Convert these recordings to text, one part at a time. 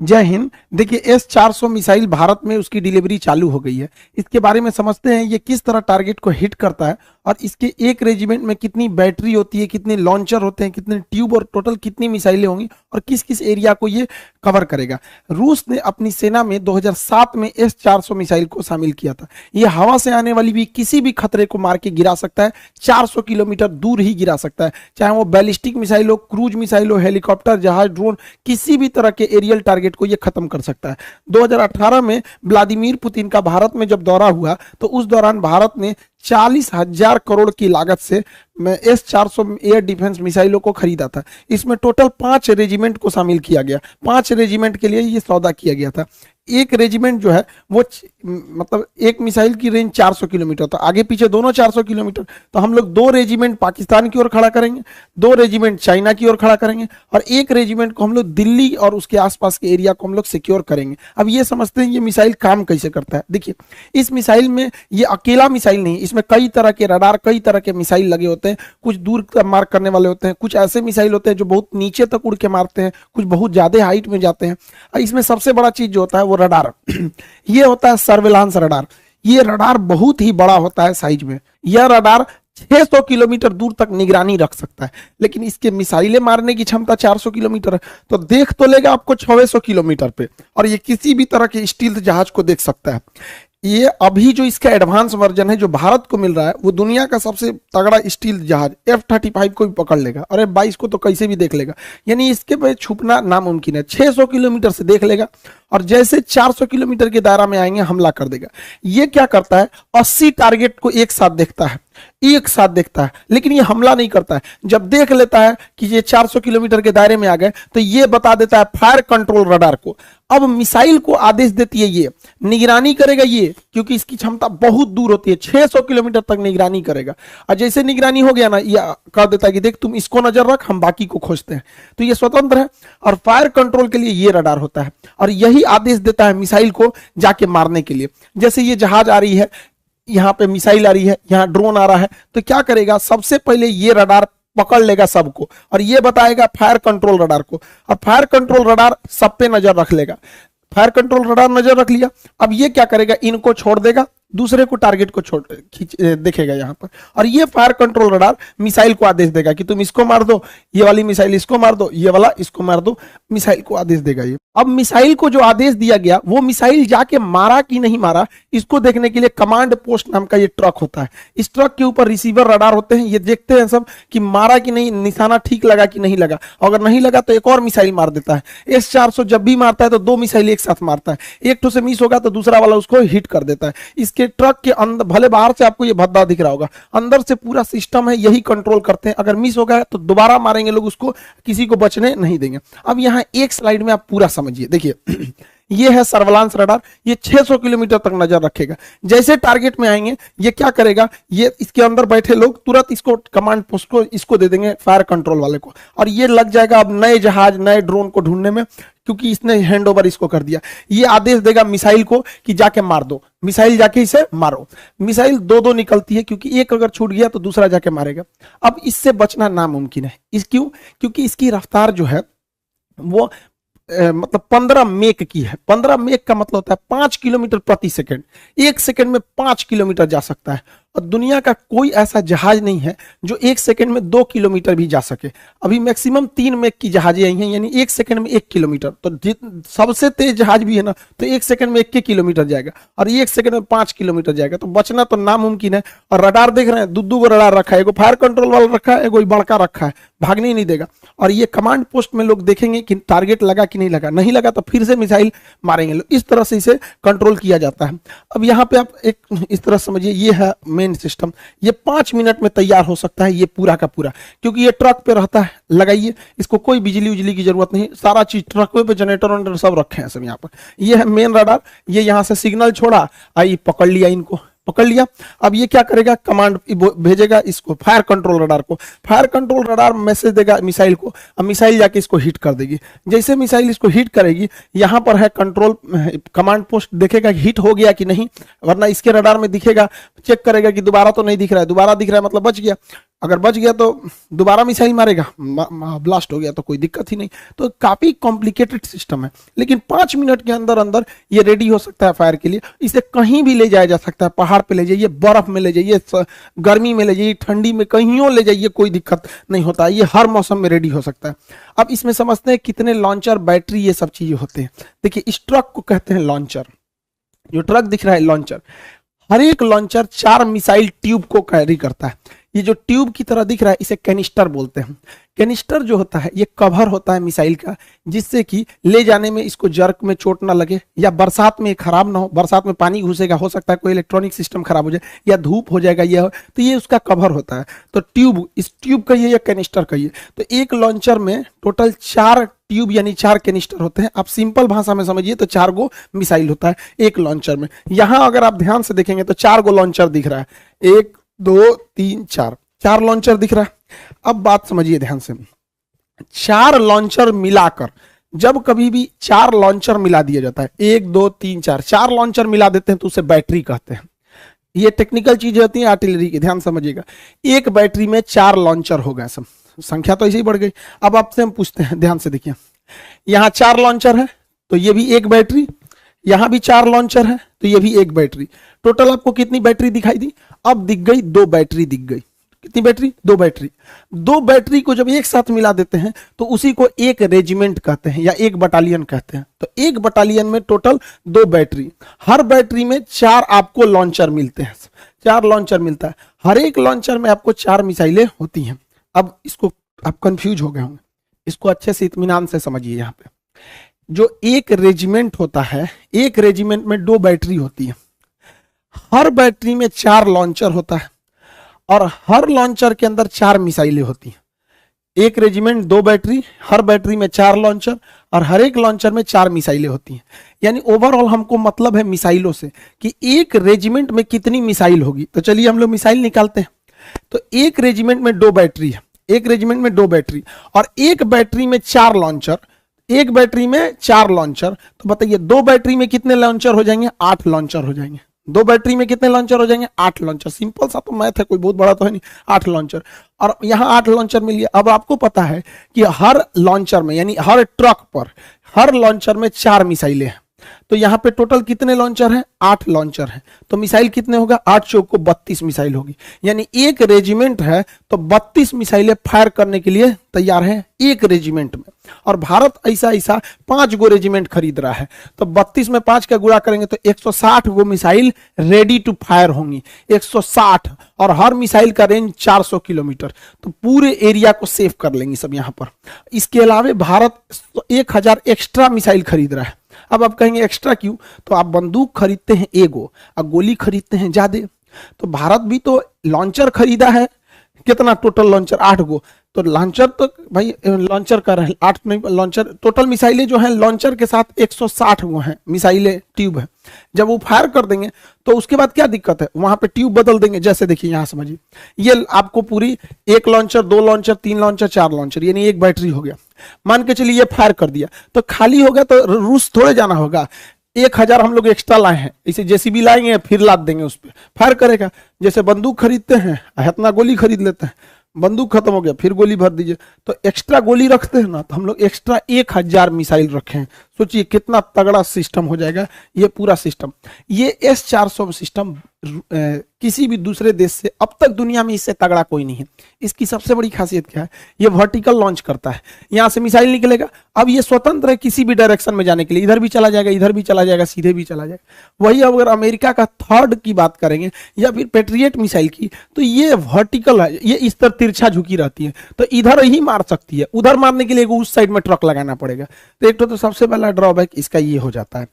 जय हिंद। देखिए S-400 missile Bharat में उसकी डिलीवरी चालू हो गई है। इसके बारे में समझते हैं ये किस तरह टारगेट को हिट करता है और इसके एक रेजिमेंट में कितनी बैटरी होती है, कितने लॉन्चर होते हैं, कितने ट्यूब और टोटल कितनी मिसाइलें होंगी और किस किस एरिया को ये कवर करेगा। रूस ने अपनी सेना में 2007 में S-400 मिसाइल को शामिल किया था। ये हवा से आने वाली भी किसी भी खतरे को मार के गिरा सकता है, 400 किलोमीटर दूर ही गिरा सकता है, चाहे वो बैलिस्टिक मिसाइल हो, क्रूज मिसाइल हो, हेलीकॉप्टर, जहाज, ड्रोन, किसी भी तरह के एरियल टारगेट को ये खत्म कर सकता है। 2018 में व्लादिमीर पुतिन का भारत में जब दौरा हुआ तो उस दौरान भारत ने 40,000 करोड़ की लागत से S-400 एयर डिफेंस मिसाइलों को खरीदा था। इसमें टोटल 5 रेजिमेंट को शामिल किया गया। 5 रेजिमेंट के लिए ये सौदा किया गया था। एक रेजिमेंट जो है वो मतलब एक मिसाइल की रेंज 400 किलोमीटर, तो आगे पीछे दोनों 400 किलोमीटर, तो हम लोग 2 रेजिमेंट पाकिस्तान की ओर खड़ा करेंगे, 2 रेजिमेंट चाइना की ओर खड़ा करेंगे और एक रेजिमेंट को हम लोग दिल्ली और उसके आसपास के एरिया को हम लोग सिक्योर करेंगे। अब ये समझते हैं ये मिसाइल काम कैसे करता है। देखिए, इस मिसाइल में ये अकेला मिसाइल नहीं, इसमें कई तरह के रडार, कई तरह के मिसाइल लगे होते हैं। कुछ दूर मार करने वाले होते हैं, कुछ ऐसे मिसाइल होते हैं जो बहुत नीचे तक उड़ के मारते हैं, कुछ बहुत ज्यादा हाइट में जाते हैं। और इसमें सबसे बड़ा चीज जो होता है वो रडार ये होता है सर्विलांस रडार। ये रडार बहुत ही बड़ा होता है साइज में। यह रडार 600 किलोमीटर दूर तक निगरानी रख सकता है, लेकिन इसके मिसाइलें मारने की क्षमता 400 किलोमीटर है, तो देख तो लेगा आपको 600 किलोमीटर पे, और ये किसी भी तरह के स्टील्थ जहाज को देख सकता है। ये अभी जो इसका एडवांस वर्जन है जो भारत को मिल रहा है वो दुनिया का सबसे तगड़ा स्टील जहाज F-35 को भी पकड़ लेगा और F-22 को तो कैसे भी देख लेगा। यानी इसके पे छुपना नामुमकिन है। 600 किलोमीटर से देख लेगा और जैसे 400 किलोमीटर के दायरा में आएंगे हमला कर देगा। ये क्या करता है, 80 टारगेट को एक साथ देखता है, लेकिन ये हमला नहीं करता है। जब देख लेता है कि ये 400 किलोमीटर के दायरे में आ गए तो ये बता देता है फायर कंट्रोल रडार को। अब मिसाइल को आदेश देती है, ये निगरानी करेगा ये, क्योंकि इसकी क्षमता बहुत दूर होती है, 600 किलोमीटर तक निगरानी करेगा। और जैसे निगरानी हो गया ना, ये कह देता है कि देख तुम इसको नजर रख, हम बाकी को खोजते हैं। तो ये स्वतंत्र है और फायर कंट्रोल के लिए ये रडार होता है और यही आदेश देता है मिसाइल को जाके मारने के लिए। जैसे ये जहाज आ रही है, यहाँ पे मिसाइल आ रही है, यहाँ ड्रोन आ रहा है, तो क्या करेगा, सबसे पहले ये रडार पकड़ लेगा सबको और ये बताएगा फायर कंट्रोल रडार को, और फायर कंट्रोल रडार सब पे नजर रख लेगा। फायर कंट्रोल रडार नजर रख लिया, अब ये क्या करेगा, इनको छोड़ देगा, दूसरे को टारगेट को छोड़ देखेगा यहाँ पर, और ये फायर कंट्रोल रडार मिसाइल को आदेश देगा कि तुम इसको मार दो, ये वाली मिसाइल इसको मार दो, ये वाला इसको मार दो, मिसाइल को आदेश देगा ये। अब मिसाइल को जो आदेश दिया गया वो मिसाइल जाके मारा कि नहीं मारा, इसको देखने के लिए कमांड पोस्ट नाम का ये ट्रक होता है। इस ट्रक के ऊपर रिसीवर रडार होते हैं, ये देखते हैं सब कि मारा कि नहीं, निशाना ठीक लगा कि नहीं लगा। अगर नहीं लगा तो एक और मिसाइल मार देता है। S-400 जब भी मारता है तो 2 मिसाइल एक साथ मारता है, एक तो से मिस होगा तो दूसरा वाला उसको हिट कर देता है। इसके ट्रक के अंदर, भले बाहर से आपको ये भद्दा दिख रहा होगा, अंदर से पूरा सिस्टम है, यही कंट्रोल करते हैं। अगर मिस हो गया तो दोबारा मारेंगे लोग उसको, किसी को बचने नहीं देंगे। अब यहाँ एक स्लाइड में आप पूरा समझिए। देखिए ये है सर्विलांस रडार, ये 600 किलोमीटर तक नजर रखेगा। जैसे टारगेट में आएंगे ये क्या करेगा, ये इसके अंदर बैठे लोग तुरंत इसको कमांड पोस्ट को इसको दे देंगे, फायर कंट्रोल वाले को, और ये लग जाएगा अब नए जहाज, नए ड्रोन को ढूंढने में, क्योंकि इसने हैंड ओवर इसको कर दिया। ये आदेश देगा मिसाइल को कि जाके मार दो, मिसाइल जाके इसे मारो। मिसाइल 2-2 निकलती है, क्योंकि एक अगर छूट गया तो दूसरा जाके मारेगा। अब इससे बचना नामुमकिन है। क्योंकि इसकी रफ्तार जो है वो मतलब 15 मेक की है। 15 मेक का मतलब होता है 5 किलोमीटर प्रति सेकंड। 1 सेकंड में 5 किलोमीटर जा सकता है, और दुनिया का कोई ऐसा जहाज नहीं है जो 1 सेकंड में 2 किलोमीटर भी जा सके। अभी मैक्सिमम 3 मेक की जहाजें आई हैं, यानी 1 सेकंड में 1 किलोमीटर। तो सबसे तेज जहाज भी है ना, तो 1 सेकंड में 1 किलोमीटर जाएगा, और 1 सेकंड में 5 किलोमीटर जाएगा। तो बचना तो नामुमकिन है। और रडार देख रहे हैं, 2-2 को रडार रखा है, एगो फायर कंट्रोल वाला रखा है, एगो बड़का रखा है, भागने ही नहीं देगा। और ये कमांड पोस्ट में लोग देखेंगे कि टारगेट लगा कि नहीं लगा, नहीं लगा तो फिर से मिसाइल मारेंगे लोग। इस तरह से इसे कंट्रोल किया जाता है। अब यहाँ पे आप एक इस तरह समझिए, ये है मेन सिस्टम। ये 5 मिनट में तैयार हो सकता है, ये पूरा का पूरा, क्योंकि ये ट्रक पे रहता है। लगाइए, इसको कोई बिजली उजली की जरूरत नहीं, सारा चीज ट्रक पे, जनरेटर सब रखे हैं सब यहाँ पर। ये है मेन रडार, ये यहाँ से सिग्नल छोड़ा, आई पकड़ लिया, इनको पकड़ लिया। अब ये क्या करेगा, कमांड भेजेगा इसको, फायर कंट्रोल रडार को। फायर कंट्रोल रडार मैसेज देगा मिसाइल को, अब मिसाइल जाके इसको हिट कर देगी। जैसे मिसाइल इसको हिट करेगी, यहाँ पर है कंट्रोल कमांड पोस्ट, देखेगा हिट हो गया कि नहीं, वरना इसके रडार में दिखेगा, चेक करेगा कि दोबारा तो नहीं दिख रहा है, दोबारा दिख रहा है मतलब बच गया। अगर बच गया तो दोबारा मिसाइल मारेगा, ब्लास्ट हो गया तो कोई दिक्कत ही नहीं। तो काफी कॉम्प्लिकेटेड सिस्टम है, लेकिन 5 मिनट के अंदर अंदर ये रेडी हो सकता है फायर के लिए। इसे कहीं भी ले जाया जा सकता है, पहाड़ पे ले जाइए, बर्फ में ले जाइए, गर्मी में ले जाइए, ठंडी में, कहीं ले जाइए, कोई दिक्कत नहीं होता, ये हर मौसम में रेडी हो सकता है। अब इसमें समझते हैं कितने लॉन्चर, बैटरी, ये सब चीजें होते हैं। देखिए इस ट्रक को कहते हैं लॉन्चर, जो ट्रक दिख रहा है लॉन्चर। हर एक लॉन्चर 4 मिसाइल ट्यूब को कैरी करता है। ये जो ट्यूब की तरह दिख रहा है इसे कैनिस्टर बोलते हैं। कैनिस्टर जो होता है ये कवर होता है मिसाइल का, जिससे कि ले जाने में इसको जर्क में चोट ना लगे, या बरसात में खराब ना हो। बरसात में पानी घुसेगा, हो सकता है कोई इलेक्ट्रॉनिक सिस्टम खराब हो जाए, या धूप हो जाएगा, ये तो ये उसका कवर होता है। तो ट्यूब, इस ट्यूब कहिए या कैनिस्टर कहिए। तो एक लॉन्चर में टोटल 4 ट्यूब यानी 4 कैनिस्टर होते हैं। आप सिंपल भाषा में समझिए तो 4 गो मिसाइल होता है एक लॉन्चर में। यहां अगर आप ध्यान से देखेंगे तो 4 गो लॉन्चर दिख रहा है, 1 2 3 4 लॉन्चर दिख रहा है। अब बात समझिए ध्यान से, 4 लॉन्चर मिलाकर, जब कभी भी 4 लॉन्चर मिला दिया जाता है, 1 2 3 4 लॉन्चर मिला देते हैं तो उसे बैटरी कहते हैं। ये टेक्निकल चीजें होती हैं आर्टिलरी की, ध्यान समझिएगा। एक बैटरी में 4 लॉन्चर हो गए, सब संख्या तो ऐसे ही बढ़ गई। अब आपसे हम पूछते हैं, ध्यान से देखिए, यहां 4 लॉन्चर है तो ये भी एक बैटरी, यहां भी 4 लॉन्चर है तो ये भी एक बैटरी। टोटल आपको कितनी बैटरी दिखाई दी? अब दिख गई 2 बैटरी दिख गई। कितनी बैटरी? 2 बैटरी। 2 बैटरी को जब एक साथ मिला देते हैं तो उसी को एक रेजिमेंट कहते हैं या एक बटालियन कहते हैं। तो एक बटालियन में टोटल 2 बैटरी, हर बैटरी में 4 आपको लॉन्चर मिलते हैं, 4 लॉन्चर मिलता है। हर एक लॉन्चर में आपको 4 मिसाइलें होती हैं। अब इसको आप कंफ्यूज हो गए होंगे, इसको अच्छे से इत्मीनान से समझिए। यहाँ पे जो एक रेजिमेंट होता है, एक रेजिमेंट में 2 बैटरी होती है, हर बैटरी में 4 लॉन्चर होता है और हर लॉन्चर के अंदर 4 मिसाइलें होती हैं। एक रेजिमेंट 2 बैटरी, हर बैटरी में 4 लॉन्चर और हर एक लॉन्चर में 4 मिसाइलें होती हैं। यानी ओवरऑल हमको मतलब है मिसाइलों से कि एक रेजिमेंट में कितनी मिसाइल होगी। तो चलिए हम लोग मिसाइल निकालते हैं। तो एक रेजिमेंट में 2 बैटरी है, एक रेजिमेंट में 2 बैटरी और एक बैटरी में 4 लॉन्चर, एक बैटरी में 4 लॉन्चर। तो बताइए 2 बैटरी में कितने लॉन्चर हो जाएंगे? 8 लॉन्चर हो जाएंगे। 2 बैटरी में कितने लॉन्चर हो जाएंगे? 8 लॉन्चर। सिंपल सा तो मैथ है, कोई बहुत बड़ा तो है नहीं। 8 लॉन्चर, और यहाँ 8 लॉन्चर मिल गया। अब आपको पता है कि हर लॉन्चर में यानी हर ट्रक पर, हर लॉन्चर में 4 मिसाइलें हैं। तो यहाँ पे टोटल कितने लॉन्चर हैं? 8 लॉन्चर हैं। तो मिसाइल कितने होगा? 8 चौक को 32 मिसाइल होगी। यानी एक रेजिमेंट है तो 32 मिसाइलें फायर करने के लिए तैयार हैं एक रेजिमेंट में। और भारत ऐसा ऐसा 5 गो रेजिमेंट खरीद रहा है, तो 32 में 5 का गुणा करेंगे तो 160 गो मिसाइल रेडी टू फायर होंगी। 160, और हर मिसाइल का रेंज 400 किलोमीटर। तो पूरे एरिया को सेव कर लेंगे सब यहाँ पर। इसके अलावा भारत 1000 एक्स्ट्रा मिसाइल खरीद रहा है। अब आप कहेंगे एक्स्ट्रा क्यों? तो आप बंदूक खरीदते हैं एगो और गोली खरीदते हैं ज्यादा। तो भारत भी तो लॉन्चर खरीदा है, कितना टोटल लॉन्चर? 8 गो। तो लॉन्चर तो भाई लॉन्चर कर रहे हैं 8 नहीं, लॉन्चर टोटल मिसाइलें जो हैं लॉन्चर के साथ 160 गो हैं मिसाइलें, ट्यूब है। जब वो फायर कर देंगे तो उसके बाद क्या दिक्कत है? वहां पे ट्यूब बदल देंगे। जैसे देखिए यहाँ समझिए, ये आपको पूरी 1 लॉन्चर, 2 लॉन्चर, 3 लॉन्चर, 4 लॉन्चर, यानी एक बैटरी हो गया। मान के चलिए ये फायर कर दिया तो खाली हो गया, तो रूस थोड़े जाना होगा। 1000 हम लोग एक्स्ट्रा लाए हैं, इसे जेसीबी लाएंगे फिर लाद देंगे, उस पर फायर करेगा। जैसे बंदूक खरीदते हैं, इतना गोली खरीद लेते हैं, बंदूक खत्म हो गया फिर गोली भर दीजिए। तो एक्स्ट्रा गोली रखते हैं ना, तो हम लोग एक्स्ट्रा 1000 मिसाइल रखे हैं। सोचिए कितना तगड़ा सिस्टम हो जाएगा ये पूरा सिस्टम। ये S-400 सिस्टम किसी भी दूसरे देश से अब तक दुनिया में इससे तगड़ा कोई नहीं है। इसकी सबसे बड़ी खासियत क्या है? ये वर्टिकल लॉन्च करता है, यहाँ से मिसाइल निकलेगा। अब ये स्वतंत्र है किसी भी डायरेक्शन में जाने के लिए, इधर भी चला जाएगा, इधर भी चला जाएगा, सीधे भी चला जाएगा। वही अगर अमेरिका का थर्ड की बात करेंगे या फिर पेट्रियट मिसाइल की, तो ये वर्टिकल है, ये इस तरह तिरछा झुकी रहती है, तो इधर ही मार सकती है। उधर मारने के लिए उस साइड में ट्रक लगाना पड़ेगा। तो एक तो सबसे पहला ड्रॉबैक इसका ये हो जाता है।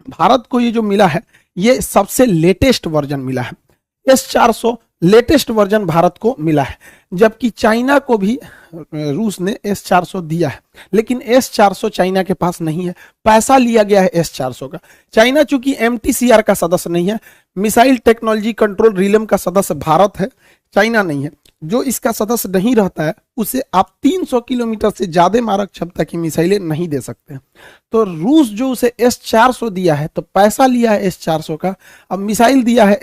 भारत को ये जो मिला है ये सबसे लेटेस्ट वर्जन मिला है। S-400 लेटेस्ट वर्जन भारत को मिला है, जबकि चाइना को भी रूस ने S-400 दिया है, लेकिन S-400 चाइना के पास नहीं है। पैसा लिया गया है S-400 का। चाइना चूंकि MTCR का सदस्य नहीं है, मिसाइल टेक्नोलॉजी कंट्रोल रिलेम का सदस्य भारत है, चाइना नहीं है। जो इसका सदस्य नहीं रहता है उसे आप 300 किलोमीटर से ज्यादा मारक क्षमता की मिसाइलें नहीं दे सकते। तो रूस जो उसे S-400 दिया है, तो पैसा लिया है S-400 का, अब मिसाइल दिया है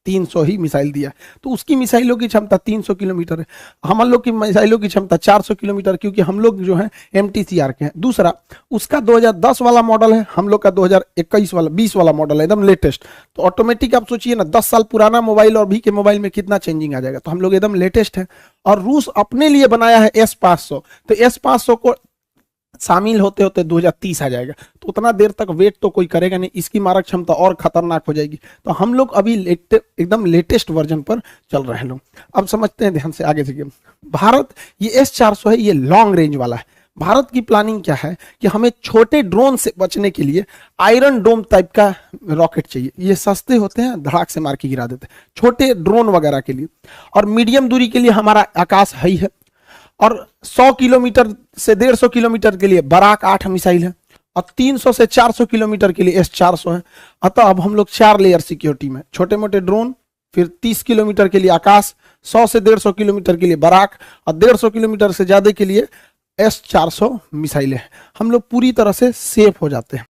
300 ही मिसाइल दिया है। तो उसकी मिसाइलों की क्षमता 300 किलोमीटर है, हम लोग की मिसाइलों की क्षमता 400 किलोमीटर, क्योंकि हम लोग जो है MTCR के हैं। दूसरा, उसका 2010 वाला मॉडल है, हम लोग का 2021 वाला 20 वाला मॉडल है, एकदम लेटेस्ट। तो ऑटोमेटिक आप सोचिए ना, 10 साल पुराना मोबाइल और अभी के मोबाइल में कितना चेंजिंग आ जाएगा। तो हम लोग एकदम लेटेस्ट है। और रूस अपने लिए बनाया है S-500, तो S-500 को शामिल होते होते 2030 आ जाएगा। तो उतना देर तक वेट तो कोई करेगा नहीं, इसकी मारक क्षमता और खतरनाक हो जाएगी। तो हम लोग अभी एकदम लेटेस्ट वर्जन पर चल रहे हैं लोग। अब समझते हैं ध्यान से आगे से। भारत ये S-400 है, ये लॉन्ग रेंज वाला है। भारत की प्लानिंग क्या है कि हमें छोटे ड्रोन से बचने के लिए आयरन डोम टाइप का रॉकेट चाहिए। ये सस्ते होते हैं, धड़ाक से मार के गिरा देते हैं, छोटे ड्रोन वगैरह के लिए। और मीडियम दूरी के लिए हमारा आकाश है ही है। और 100 किलोमीटर से 150 किलोमीटर के लिए बराक 8 मिसाइल है, और 300 से 400 किलोमीटर के लिए S-400 है। अतः अब हम लोग 4 लेयर सिक्योरिटी में, छोटे मोटे ड्रोन, फिर 30 किलोमीटर के लिए आकाश, 100 से 150 किलोमीटर के लिए बराक, और 150 किलोमीटर से ज्यादा के लिए S-400 मिसाइलें हैं। हम लोग पूरी तरह से सेफ हो जाते हैं।